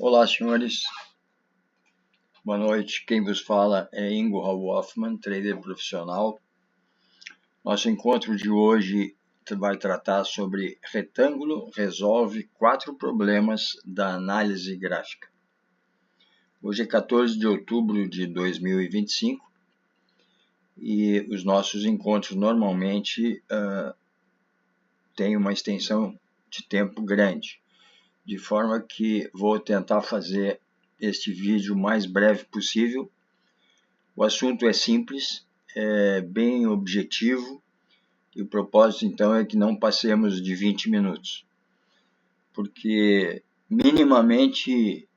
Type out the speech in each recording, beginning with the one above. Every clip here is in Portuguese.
Olá, senhores. Boa noite. Quem vos fala é Ingo Hoffman, trader profissional. Nosso encontro de hoje vai tratar sobre retângulo resolve 4 problemas da análise gráfica. Hoje é 14 de outubro de 2025 e os nossos encontros normalmente têm uma extensão de tempo grande, de forma que vou tentar fazer este vídeo o mais breve possível. O assunto é simples, é bem objetivo e o propósito então é que não passemos de 20 minutos, porque minimamente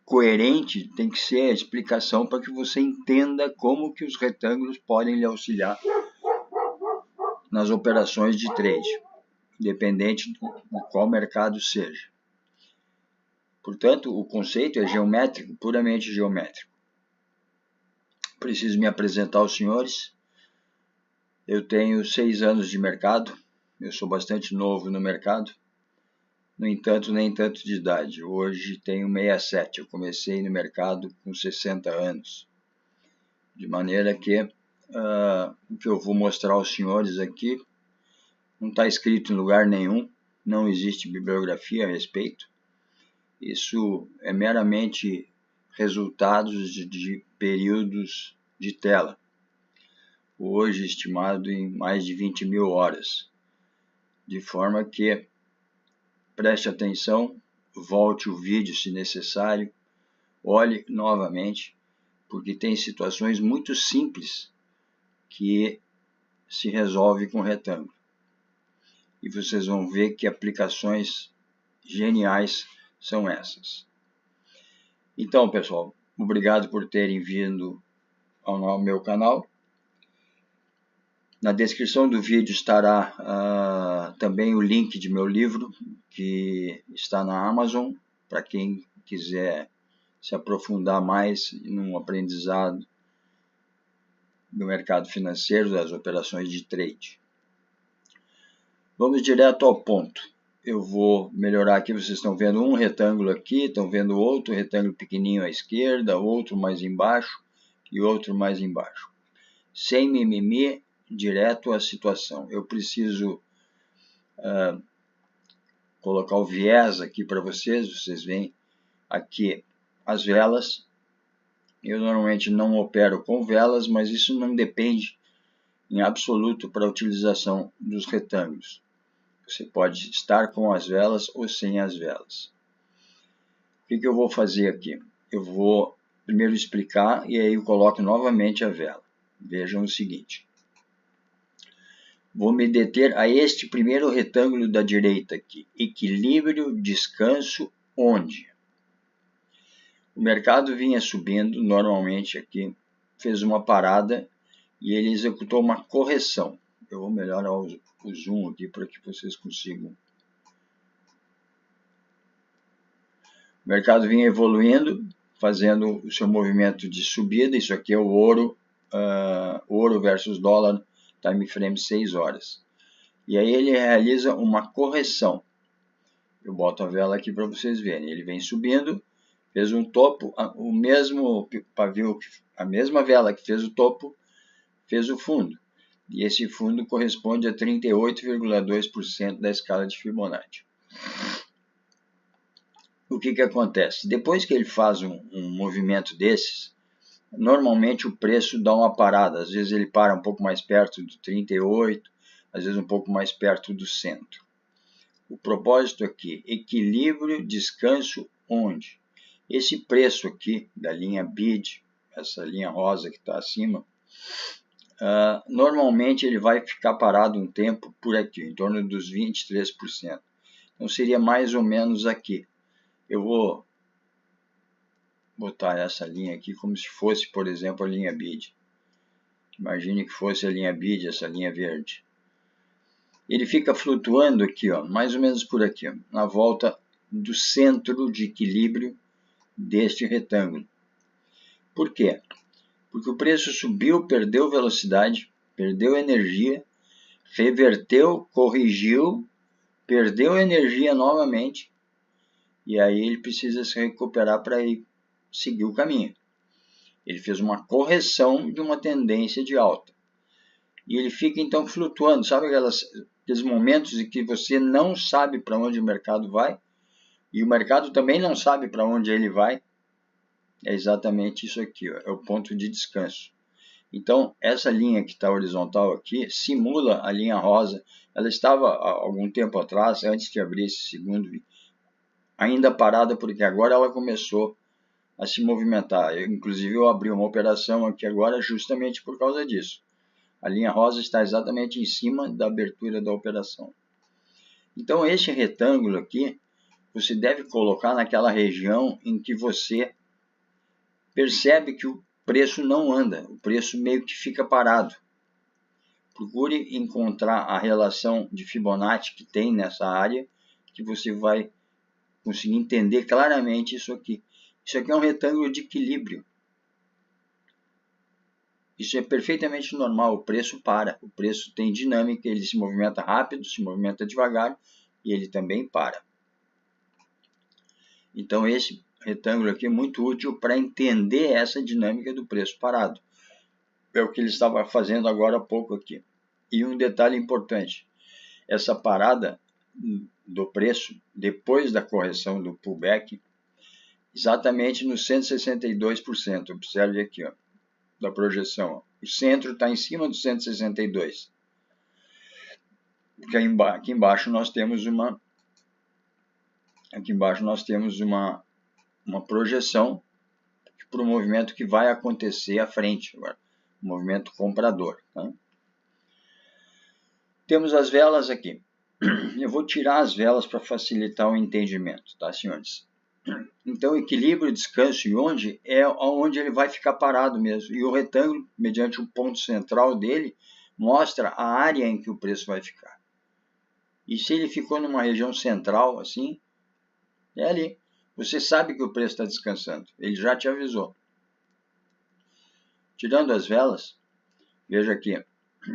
coerente tem que ser a explicação para que você entenda como que os retângulos podem lhe auxiliar nas operações de trade, independente de qual mercado seja. Portanto, o conceito é geométrico, puramente geométrico. Preciso me apresentar aos senhores. Eu tenho 6 anos de mercado, eu sou bastante novo no mercado, no entanto, nem tanto de idade. Hoje tenho 67, eu comecei no mercado com 60 anos. De maneira que o que eu vou mostrar aos senhores aqui não está escrito em lugar nenhum, não existe bibliografia a respeito. Isso é meramente resultados de períodos de tela, hoje estimado em mais de 20 mil horas, de forma que preste atenção, volte o vídeo se necessário, olhe novamente, porque tem situações muito simples que se resolve com retângulo. E vocês vão ver que aplicações geniais são essas. Então, pessoal, obrigado por terem vindo ao meu canal. Na descrição do vídeo estará também o link de meu livro, que está na Amazon, para quem quiser se aprofundar mais num aprendizado do mercado financeiro, das operações de trade. Vamos direto ao ponto. Eu vou melhorar aqui, vocês estão vendo um retângulo aqui, estão vendo outro retângulo pequenininho à esquerda, outro mais embaixo e outro mais embaixo. Sem mimimi, direto à situação. Eu preciso colocar o viés aqui para vocês veem aqui as velas. Eu normalmente não opero com velas, mas isso não depende em absoluto para a utilização dos retângulos. Você pode estar com as velas ou sem as velas. O que eu vou fazer aqui? Eu vou primeiro explicar e aí eu coloco novamente a vela. Vejam o seguinte. Vou me deter a este primeiro retângulo da direita aqui. Equilíbrio, descanso, onde? O mercado vinha subindo normalmente aqui, fez uma parada e ele executou uma correção. Eu vou melhorar o zoom aqui para que vocês consigam. O mercado vinha evoluindo, fazendo o seu movimento de subida. Isso aqui é o ouro, ouro versus dólar, time frame 6 horas. E aí ele realiza uma correção. Eu boto a vela aqui para vocês verem. Ele vem subindo, fez um topo, o mesmo pavio, a mesma vela que fez o topo, fez o fundo. E esse fundo corresponde a 38,2% da escala de Fibonacci. O que acontece? Depois que ele faz um movimento desses, normalmente o preço dá uma parada. Às vezes ele para um pouco mais perto do 38, às vezes um pouco mais perto do centro. O propósito aqui, equilíbrio, descanso, onde? Esse preço aqui da linha BID, essa linha rosa que está acima, normalmente ele vai ficar parado um tempo por aqui, em torno dos 23%. Então seria mais ou menos aqui. Eu vou botar essa linha aqui como se fosse, por exemplo, a linha BID. Imagine que fosse a linha BID, essa linha verde. Ele fica flutuando aqui, ó, mais ou menos por aqui, ó, na volta do centro de equilíbrio deste retângulo. Por quê? Porque o preço subiu, perdeu velocidade, perdeu energia, reverteu, corrigiu, perdeu energia novamente e aí ele precisa se recuperar para ir seguir o caminho. Ele fez uma correção de uma tendência de alta. E ele fica então flutuando, sabe aqueles momentos em que você não sabe para onde o mercado vai, e o mercado também não sabe para onde ele vai? É exatamente isso aqui, ó, é o ponto de descanso. Então, essa linha que está horizontal aqui simula a linha rosa. Ela estava há algum tempo atrás, antes de abrir esse segundo, ainda parada, porque agora ela começou a se movimentar. Inclusive, eu abri uma operação aqui agora justamente por causa disso. A linha rosa está exatamente em cima da abertura da operação. Então, este retângulo aqui, você deve colocar naquela região em que você percebe que o preço não anda, o preço meio que fica parado. Procure encontrar a relação de Fibonacci que tem nessa área, que você vai conseguir entender claramente isso aqui. Isso aqui é um retângulo de equilíbrio. Isso é perfeitamente normal, o preço para. O preço tem dinâmica, ele se movimenta rápido, se movimenta devagar e ele também para. Então esse retângulo aqui é muito útil para entender essa dinâmica do preço parado. É o que ele estava fazendo agora há pouco aqui. E um detalhe importante, essa parada do preço, depois da correção do pullback, exatamente nos 162%, observe aqui, ó, da projeção. O centro está em cima do 162. Porque aqui embaixo nós temos uma projeção para o movimento que vai acontecer à frente agora, o movimento comprador. Tá? Temos as velas aqui. Eu vou tirar as velas para facilitar o entendimento, tá, senhores? Então, equilíbrio, descanso e onde é onde ele vai ficar parado mesmo. E o retângulo, mediante o ponto central dele, mostra a área em que o preço vai ficar. E se ele ficou numa região central, assim, é ali. Você sabe que o preço está descansando. Ele já te avisou. Tirando as velas, veja aqui,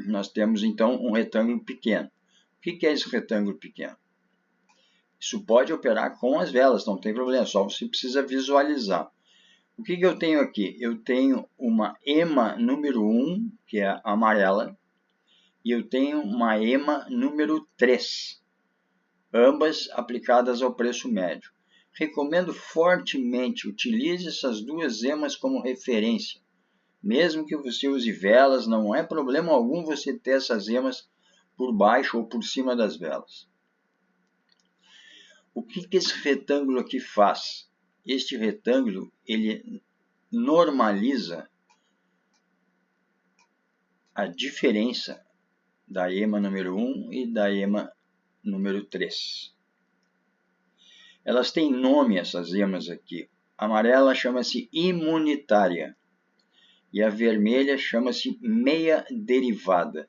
nós temos então um retângulo pequeno. O que é esse retângulo pequeno? Isso pode operar com as velas, não tem problema, só você precisa visualizar. O que eu tenho aqui? Eu tenho uma EMA número 1, que é amarela, e eu tenho uma EMA número 3, ambas aplicadas ao preço médio. Recomendo fortemente, utilize essas duas EMAs como referência. Mesmo que você use velas, não é problema algum você ter essas EMAs por baixo ou por cima das velas. O que esse retângulo aqui faz? Este retângulo, ele normaliza a diferença da EMA número 1 e da EMA número 3. Elas têm nome, essas EMAs aqui. A amarela chama-se imunitária e a vermelha chama-se meia derivada.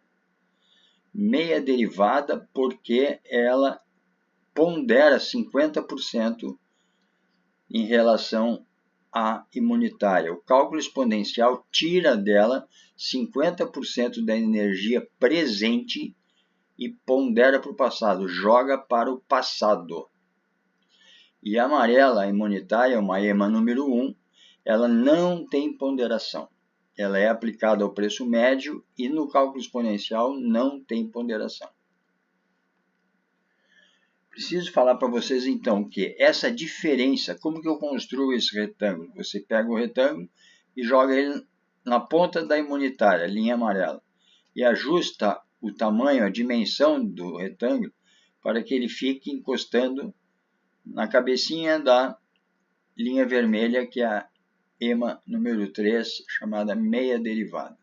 Meia derivada porque ela pondera 50% em relação à imunitária. O cálculo exponencial tira dela 50% da energia presente e pondera para o passado, joga para o passado. E a amarela, a imunitária, uma EMA número 1, ela não tem ponderação. Ela é aplicada ao preço médio e no cálculo exponencial não tem ponderação. Preciso falar para vocês então que essa diferença, como que eu construo esse retângulo? Você pega o retângulo e joga ele na ponta da imunitária, linha amarela, e ajusta o tamanho, a dimensão do retângulo para que ele fique encostando na cabecinha da linha vermelha, que é a EMA número 3, chamada meia derivada.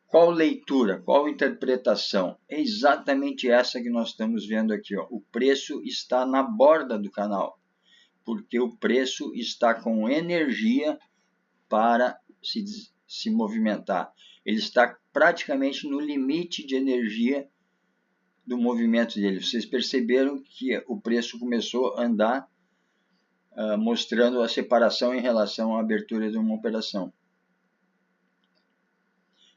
Qual leitura, qual interpretação? É exatamente essa que nós estamos vendo aqui. Ó. O preço está na borda do canal, porque o preço está com energia para se movimentar. Ele está praticamente no limite de energia do movimento dele. Vocês perceberam que o preço começou a andar mostrando a separação em relação à abertura de uma operação.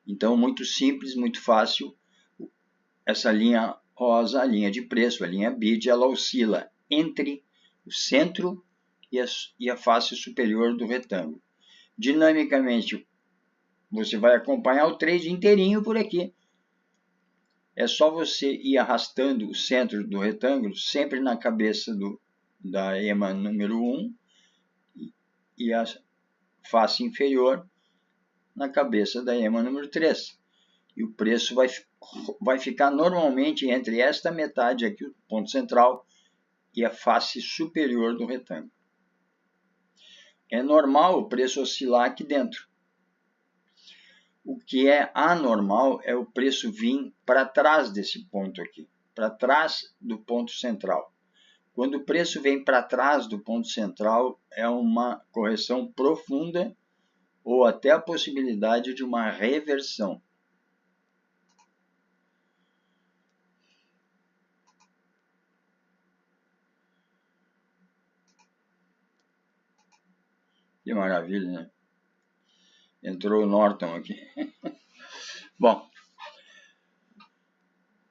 Então, muito simples, muito fácil. Essa linha rosa, a linha de preço, a linha BID, ela oscila entre o centro e a face superior do retângulo. Dinamicamente, você vai acompanhar o trade inteirinho por aqui. É só você ir arrastando o centro do retângulo sempre na cabeça da EMA número 1 e a face inferior na cabeça da EMA número 3. E o preço vai ficar normalmente entre esta metade aqui, o ponto central, e a face superior do retângulo. É normal o preço oscilar aqui dentro. O que é anormal é o preço vir para trás desse ponto aqui, para trás do ponto central. Quando o preço vem para trás do ponto central, é uma correção profunda ou até a possibilidade de uma reversão. Que maravilha, né? Entrou o Norton aqui. Bom,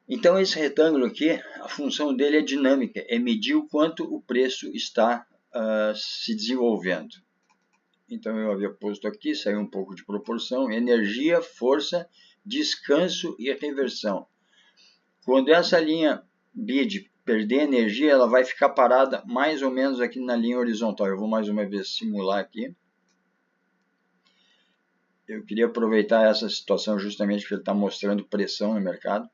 então esse retângulo aqui, a função dele é dinâmica, é medir o quanto o preço está se desenvolvendo. Então eu havia posto aqui, saiu um pouco de proporção, energia, força, descanso e reversão. Quando essa linha BID perder energia, ela vai ficar parada mais ou menos aqui na linha horizontal. Eu vou mais uma vez simular aqui. Eu queria aproveitar essa situação justamente porque ele está mostrando pressão no mercado.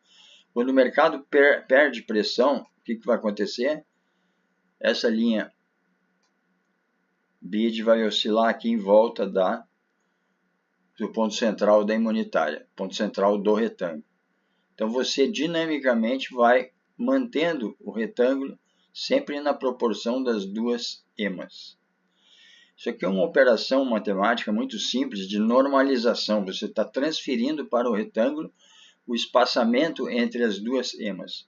Quando o mercado perde pressão, o que vai acontecer? Essa linha BID vai oscilar aqui em volta do ponto central da imunitária, ponto central do retângulo. Então você dinamicamente vai mantendo o retângulo sempre na proporção das duas EMAs. Isso aqui é uma operação matemática muito simples de normalização. Você está transferindo para o retângulo o espaçamento entre as duas EMAs.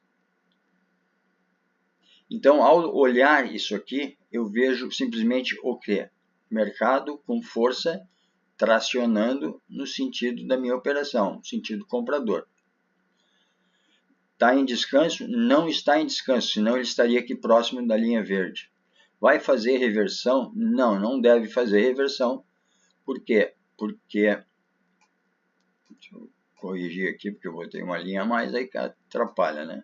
Então, ao olhar isso aqui, eu vejo simplesmente o quê? Mercado com força tracionando no sentido da minha operação, no sentido comprador. Está em descanso? Não está em descanso, senão ele estaria aqui próximo da linha verde. Vai fazer reversão? Não, não deve fazer reversão. Por quê? Porque, deixa eu corrigir aqui, porque eu botei uma linha a mais, aí que atrapalha, né?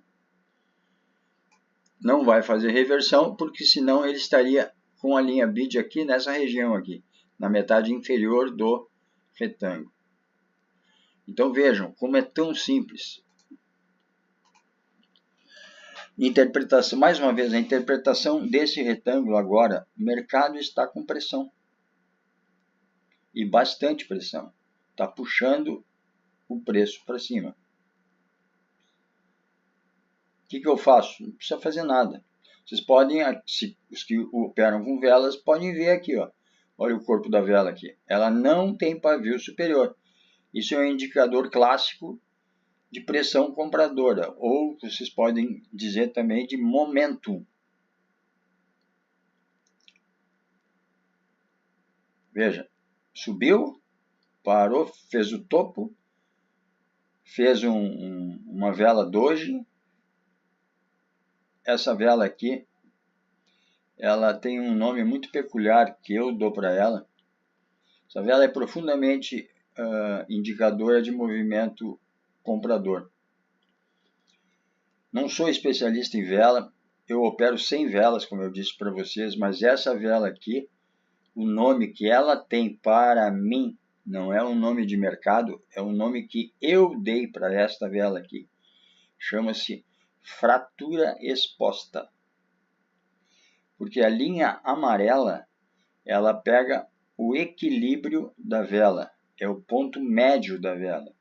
Não vai fazer reversão, porque senão ele estaria com a linha BID aqui nessa região aqui, na metade inferior do retângulo. Então vejam como é tão simples. Interpretação, mais uma vez, a interpretação desse retângulo agora, o mercado está com pressão. E bastante pressão. Está puxando o preço para cima. O que eu faço? Não precisa fazer nada. Vocês podem, os que operam com velas, podem ver aqui, ó. Olha o corpo da vela aqui. Ela não tem pavio superior. Isso é um indicador clássico de pressão compradora, ou vocês podem dizer também de momentum. Veja, subiu, parou, fez o topo, fez uma vela doji. Essa vela aqui, ela tem um nome muito peculiar que eu dou para ela. Essa vela é profundamente indicadora de movimento comprador. Não sou especialista em vela, eu opero sem velas, como eu disse para vocês, mas essa vela aqui, o nome que ela tem para mim, não é um nome de mercado, é um nome que eu dei para esta vela aqui. Chama-se fratura exposta. Porque a linha amarela, ela pega o equilíbrio da vela, é o ponto médio da vela.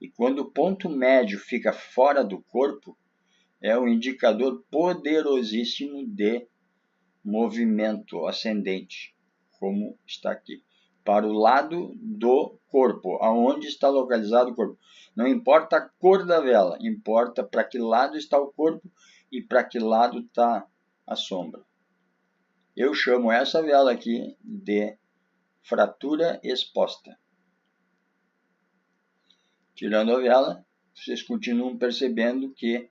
E quando o ponto médio fica fora do corpo, é um indicador poderosíssimo de movimento ascendente, como está aqui, para o lado do corpo, aonde está localizado o corpo. Não importa a cor da vela, importa para que lado está o corpo e para que lado está a sombra. Eu chamo essa vela aqui de fratura exposta. Tirando a vela, vocês continuam percebendo que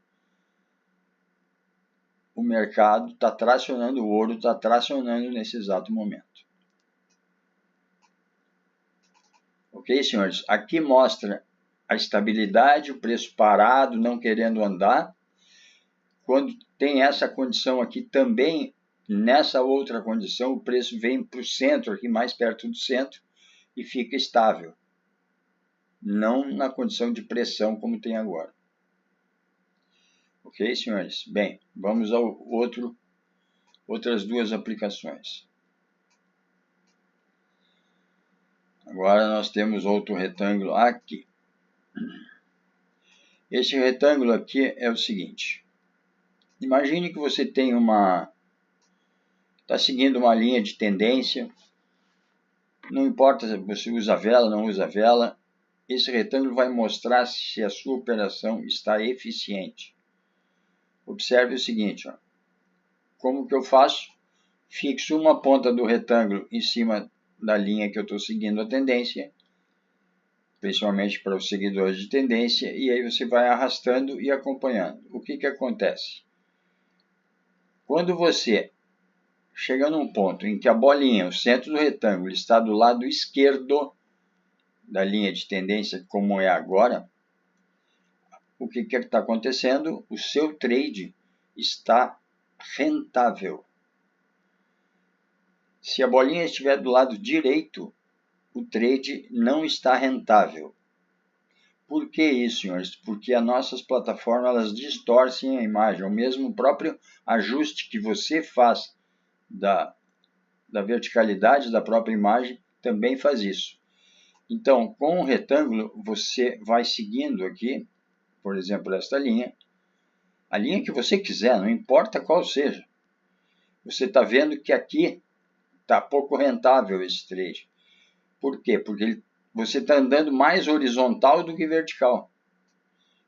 o mercado está tracionando, o ouro está tracionando nesse exato momento. Ok, senhores? Aqui mostra a estabilidade, o preço parado, não querendo andar. Quando tem essa condição aqui também, nessa outra condição, o preço vem para o centro, aqui mais perto do centro, e fica estável. Não na condição de pressão como tem agora. Ok, senhores? Bem, vamos ao outras duas aplicações. Agora nós temos outro retângulo aqui. Esse retângulo aqui é o seguinte. Imagine que você tem está seguindo uma linha de tendência. Não importa se você usa vela ou não usa vela. Esse retângulo vai mostrar se a sua operação está eficiente. Observe o seguinte. Ó. Como que eu faço? Fixo uma ponta do retângulo em cima da linha que eu estou seguindo a tendência, principalmente para os seguidores de tendência, e aí você vai arrastando e acompanhando. O que acontece? Quando você chega num ponto em que a bolinha, o centro do retângulo, está do lado esquerdo da linha de tendência, como é agora, o que está acontecendo? O seu trade está rentável. Se a bolinha estiver do lado direito, o trade não está rentável. Por que isso, senhores? Porque as nossas plataformas elas distorcem a imagem. O mesmo próprio ajuste que você faz da verticalidade da própria imagem também faz isso. Então, com o retângulo, você vai seguindo aqui, por exemplo, esta linha, a linha que você quiser, não importa qual seja. Você está vendo que aqui está pouco rentável esse trade. Por quê? Porque você está andando mais horizontal do que vertical.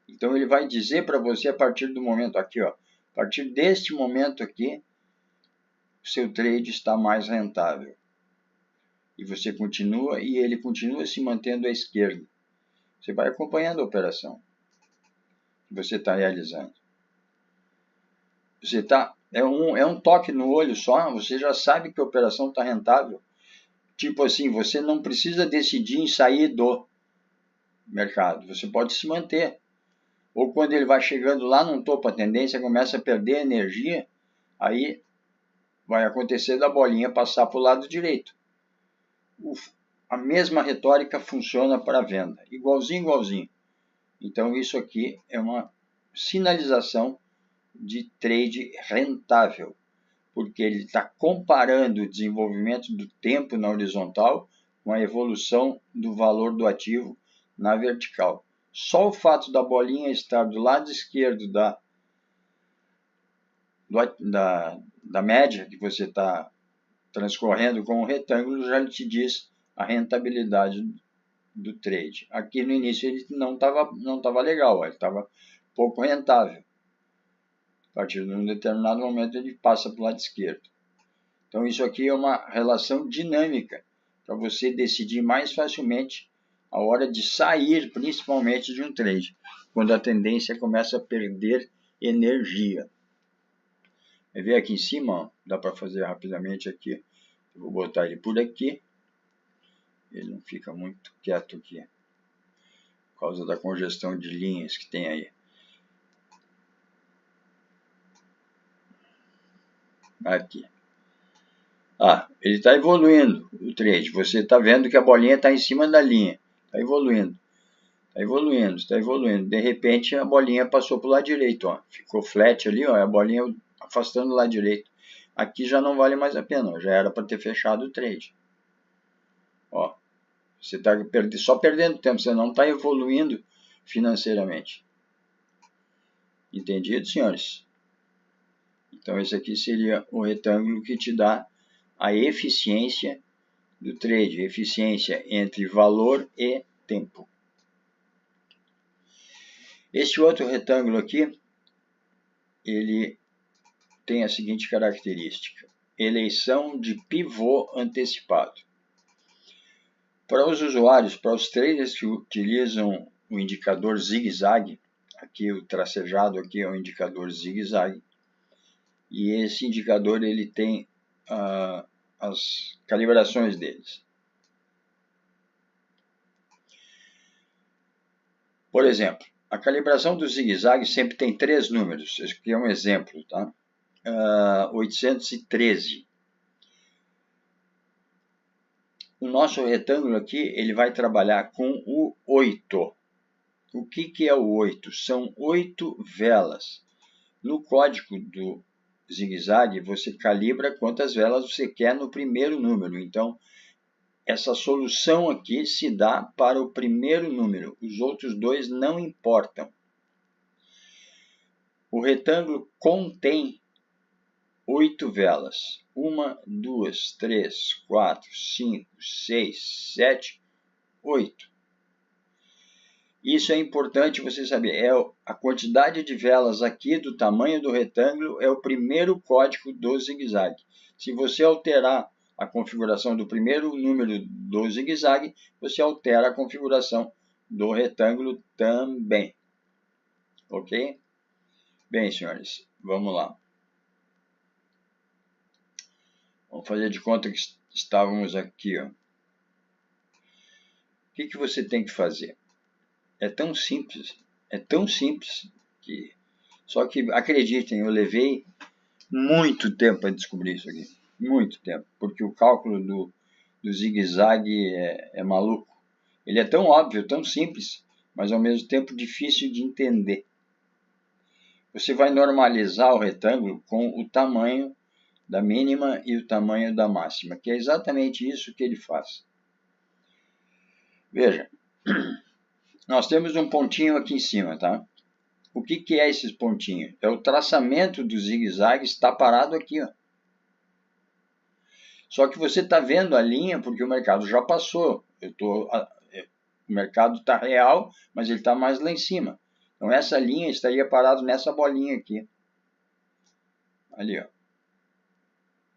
Então ele vai dizer para você a partir do momento aqui, ó, a partir deste momento aqui, o seu trade está mais rentável. E você continua e ele continua se mantendo à esquerda. Você vai acompanhando a operação que você está realizando. É um toque no olho só, você já sabe que a operação está rentável. Tipo assim, você não precisa decidir em sair do mercado, você pode se manter. Ou quando ele vai chegando lá no topo, a tendência começa a perder energia, aí vai acontecer da bolinha passar para o lado direito. A mesma retórica funciona para a venda, igualzinho. Então isso aqui é uma sinalização de trade rentável, porque ele está comparando o desenvolvimento do tempo na horizontal com a evolução do valor do ativo na vertical. Só o fato da bolinha estar do lado esquerdo da média que você está transcorrendo com o retângulo já te diz a rentabilidade do trade. Aqui no início ele não tava legal, ele estava pouco rentável. A partir de um determinado momento ele passa para o lado esquerdo. Então isso aqui é uma relação dinâmica para você decidir mais facilmente a hora de sair, principalmente de um trade, quando a tendência começa a perder energia. Vai ver aqui em cima, ó, dá para fazer rapidamente aqui. Eu vou botar ele por aqui. Ele não fica muito quieto aqui, por causa da congestão de linhas que tem aí. Aqui. Ele está evoluindo o trade. Você está vendo que a bolinha está em cima da linha. Está evoluindo. Está evoluindo. De repente a bolinha passou para o lado direito. Ó. Ficou flat ali, ó, a bolinha afastando o lado direito. Aqui já não vale mais a pena. Ó. Já era para ter fechado o trade. Ó, você está só perdendo tempo. Você não está evoluindo financeiramente. Entendido, senhores? Então esse aqui seria o retângulo que te dá a eficiência do trade, eficiência entre valor e tempo. Este outro retângulo aqui, ele tem a seguinte característica: eleição de pivô antecipado. Para os usuários, para os traders que utilizam o indicador zigue-zague, aqui o tracejado aqui é o indicador zigue-zague, e esse indicador ele tem as calibrações deles. Por exemplo, a calibração do zigue-zague sempre tem 3 números. Esse aqui é um exemplo, tá? 813. O nosso retângulo aqui, ele vai trabalhar com o 8. O que é o 8? São 8 velas. No código do zigue-zague, você calibra quantas velas você quer no primeiro número. Então, essa solução aqui se dá para o primeiro número. Os outros dois não importam. O retângulo contém 8 velas. 1, 2, 3, 4, 5, 6, 7, 8. Isso é importante você saber. A quantidade de velas aqui do tamanho do retângulo é o primeiro código do zigue-zague. Se você alterar a configuração do primeiro número do zigue-zague, você altera a configuração do retângulo também. Ok? Bem, senhores, vamos lá. Vamos fazer de conta que estávamos aqui. Ó. O que você tem que fazer? É tão simples que... Só que, acreditem, eu levei muito tempo para descobrir isso aqui. Muito tempo, porque o cálculo do zigue-zague é maluco. Ele é tão óbvio, tão simples, mas ao mesmo tempo difícil de entender. Você vai normalizar o retângulo com o tamanho da mínima e o tamanho da máxima, que é exatamente isso que ele faz. Veja, nós temos um pontinho aqui em cima, tá? O que é esses pontinhos? É o traçamento do zigue-zague está parado aqui, ó. Só que você está vendo a linha porque o mercado já passou. O mercado está real, mas ele está mais lá em cima. Então essa linha estaria parada nessa bolinha aqui. Ali, ó.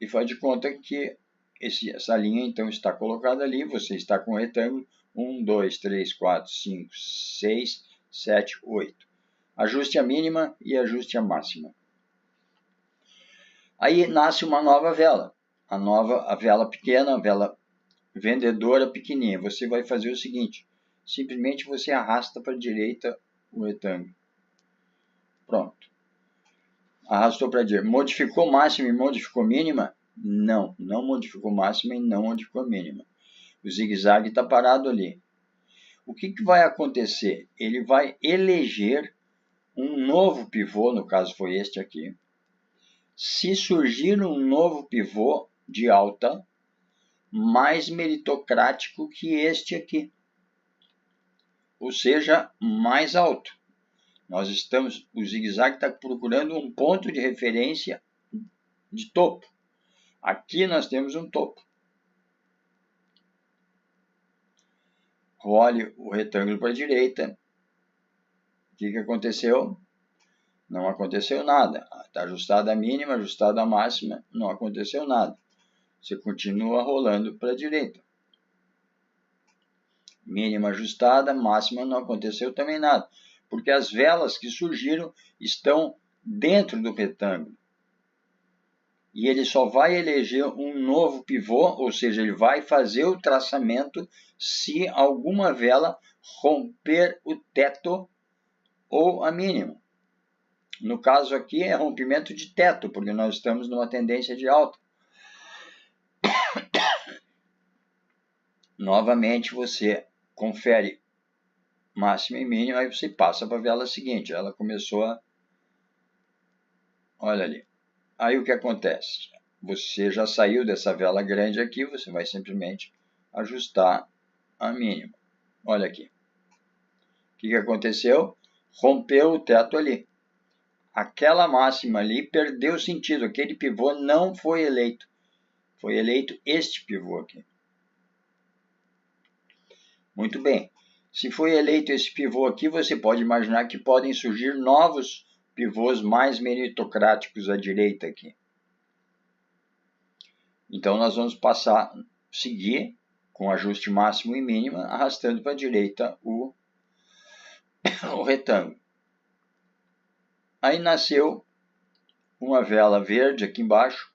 E faz de conta que essa linha então está colocada ali. Você está com o retângulo 1, 2, 3, 4, 5, 6, 7, 8. Ajuste a mínima e ajuste a máxima. Aí nasce uma nova vela. A vela pequena, a vela vendedora pequenininha. Você vai fazer o seguinte. Simplesmente você arrasta para a direita o retângulo. Pronto. Arrastou para a direita. Modificou máxima e modificou mínima? Não. Não modificou máxima e não modificou mínima. O zigue-zague está parado ali. O que vai acontecer? Ele vai eleger um novo pivô, no caso foi este aqui. Se surgir um novo pivô de alta, mais meritocrático que este aqui, ou seja, mais alto. O zigue-zague está procurando um ponto de referência de topo. Aqui nós temos um topo. Role o retângulo para a direita. O que aconteceu? Não aconteceu nada. Está ajustada a mínima, ajustada a máxima, não aconteceu nada. Você continua rolando para a direita. Mínima ajustada, máxima não aconteceu também nada. Porque as velas que surgiram estão dentro do retângulo. E ele só vai eleger um novo pivô, ou seja, ele vai fazer o traçamento se alguma vela romper o teto ou a mínima. No caso aqui é rompimento de teto, porque nós estamos numa tendência de alta. Novamente você confere máxima e mínima, aí você passa para a vela seguinte. Ela começou a... Olha ali. Aí o que acontece? Você já saiu dessa vela grande aqui, você vai simplesmente ajustar a mínima. Olha aqui. O que aconteceu? Rompeu o teto ali. Aquela máxima ali perdeu sentido. Aquele pivô não foi eleito. Foi eleito este pivô aqui. Muito bem. Se foi eleito esse pivô aqui, você pode imaginar que podem surgir novos pivôs mais meritocráticos à direita aqui. Então, nós vamos seguir com ajuste máximo e mínima, arrastando para a direita o retângulo. Aí nasceu uma vela verde aqui embaixo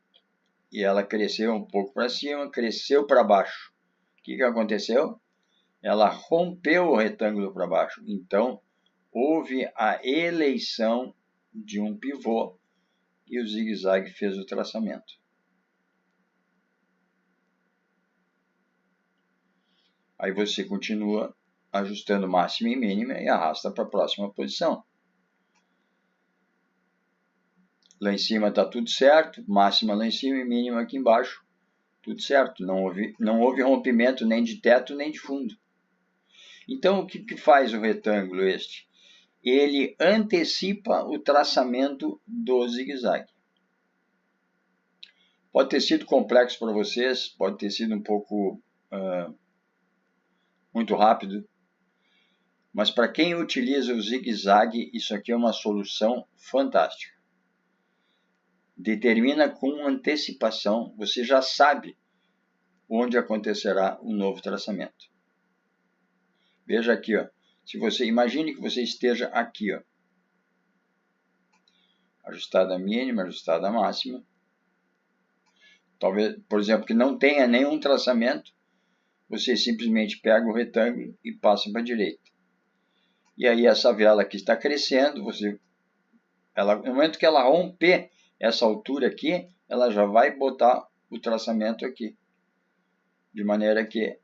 e ela cresceu um pouco para cima, cresceu para baixo. O que aconteceu? Ela rompeu o retângulo para baixo. Então, houve a eleição de um pivô e o zigue-zague fez o traçamento. Aí você continua ajustando máxima e mínima e arrasta para a próxima posição. Lá em cima está tudo certo, máxima lá em cima e mínima aqui embaixo, tudo certo. Não houve rompimento nem de teto nem de fundo. Então, o que faz o retângulo este? Ele antecipa o traçamento do zigue-zague. Pode ter sido complexo para vocês, pode ter sido um pouco muito rápido, mas para quem utiliza o zigue-zague, isso aqui é uma solução fantástica. Determina com antecipação, você já sabe onde acontecerá o novo traçamento. Veja aqui, ó. Imagine que você esteja aqui, ó. Ajustada mínima, ajustada máxima. Talvez, por exemplo, que não tenha nenhum traçamento, você simplesmente pega o retângulo e passa para a direita. E aí essa vela aqui está crescendo, no momento que ela romper essa altura aqui, ela já vai botar o traçamento aqui. De maneira que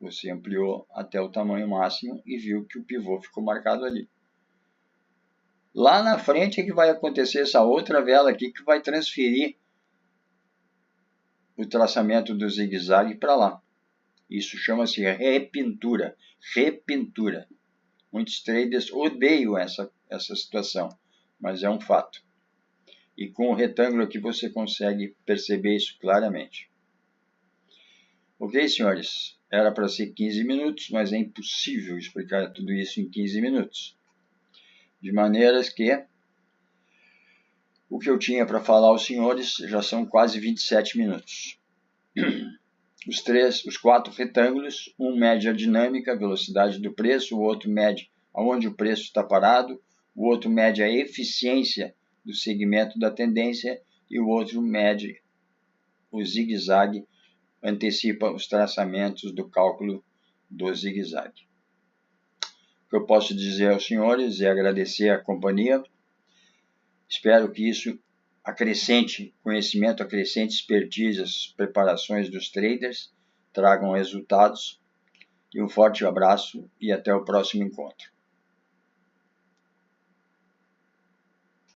você ampliou até o tamanho máximo e viu que o pivô ficou marcado ali. Lá na frente é que vai acontecer essa outra vela aqui que vai transferir o traçamento do zigue-zague para lá. Isso chama-se repintura. Repintura. Muitos traders odeiam essa situação, mas é um fato. E com o retângulo aqui você consegue perceber isso claramente. Ok, senhores? Era para ser 15 minutos, mas é impossível explicar tudo isso em 15 minutos. De maneiras que o que eu tinha para falar aos senhores já são quase 27 minutos. Os 4 retângulos, um mede a dinâmica, a velocidade do preço, o outro mede aonde o preço está parado, o outro mede a eficiência do segmento da tendência e o outro mede o zigue-zague, antecipa os traçamentos do cálculo do zigue-zague. O que eu posso dizer aos senhores é agradecer a companhia. Espero que isso acrescente conhecimento, acrescente expertise às preparações dos traders, tragam resultados. E um forte abraço e até o próximo encontro.